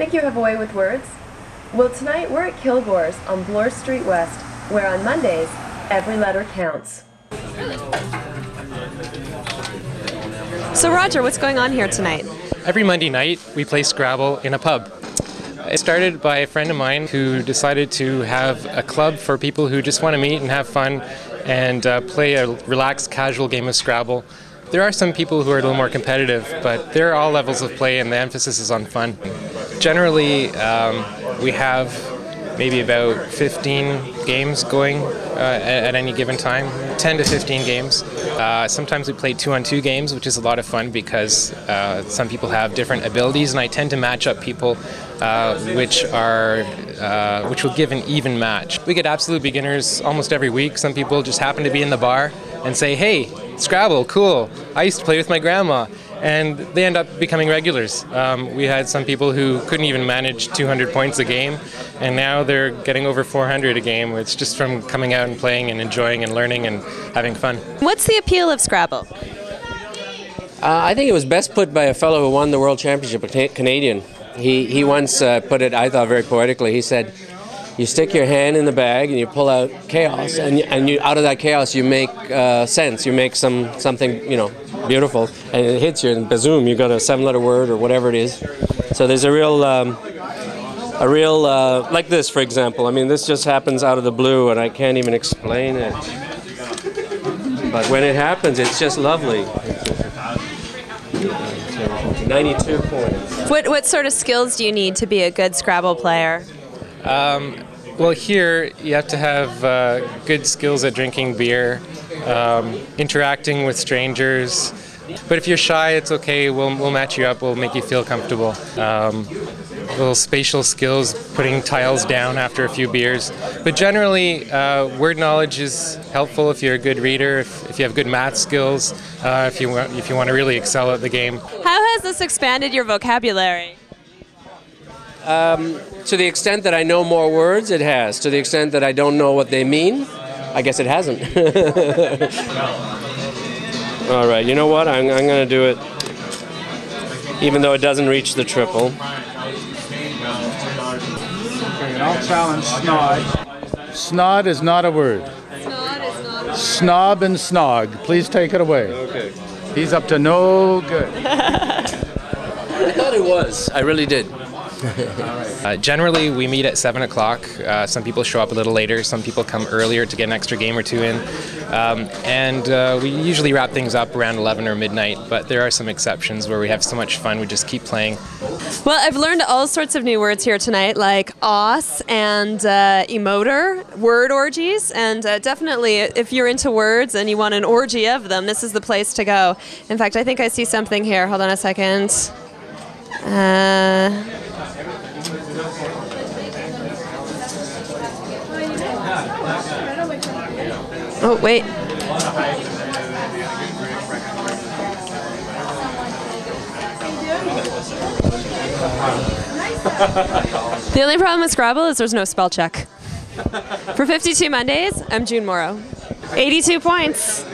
Think you have a way with words? Well, tonight we're at Kilgore's on Bloor Street West, where on Mondays, every letter counts. So Roger, what's going on here tonight? Every Monday night, we play Scrabble in a pub. It started by a friend of mine who decided to have a club for people who just want to meet and have fun and play a relaxed, casual game of Scrabble. There are some people who are a little more competitive, but there are all levels of play and the emphasis is on fun. Generally, we have maybe about 15 games going at any given time, 10 to 15 games. Sometimes we play 2-on-2 games, which is a lot of fun because some people have different abilities, and I tend to match up people which will give an even match. We get absolute beginners almost every week. Some people just happen to be in the bar and say, "Hey, Scrabble, cool. I used to play with my grandma." And they end up becoming regulars. We had some people who couldn't even manage 200 points a game, and now they're getting over 400 a game. It's just from coming out and playing and enjoying and learning and having fun. What's the appeal of Scrabble? I think it was best put by a fellow who won the World Championship, a Canadian. He once put it, I thought, very poetically. He said, you stick your hand in the bag and you pull out chaos, and you, out of that chaos you make sense. You make something, beautiful, and it hits you, and bazoom, you got a 7-letter word or whatever it is. So there's a real, like this, for example. I mean, this just happens out of the blue, and I can't even explain it. But when it happens, it's just lovely. 92 points. What sort of skills do you need to be a good Scrabble player? Well, here you have to have good skills at drinking beer, interacting with strangers. But if you're shy, it's okay. We'll match you up. We'll make you feel comfortable. Little spatial skills, putting tiles down after a few beers. But generally, word knowledge is helpful if you're a good reader, if you have good math skills, if you want to really excel at the game. How has this expanded your vocabulary? To the extent that I know more words, it has. To the extent that I don't know what they mean, I guess it hasn't. All right, you know what? I'm going to do it, even though it doesn't reach the triple. Okay, and I'll challenge snod. Snod is not a word. Snod is not a word. Snob and snog. Please take it away. Okay. He's up to no good. I thought it was. I really did. Generally, we meet at 7 o'clock. Some people show up a little later. Some people come earlier to get an extra game or two in. We usually wrap things up around 11 or midnight, but there are some exceptions where we have so much fun we just keep playing. Well, I've learned all sorts of new words here tonight, like os and emoter, word orgies, and definitely if you're into words and you want an orgy of them, this is the place to go. In fact, I think I see something here. Hold on a second. Oh, wait. The only problem with Scrabble is there's no spell check. For 52 Mondays, I'm June Morrow. 82 points.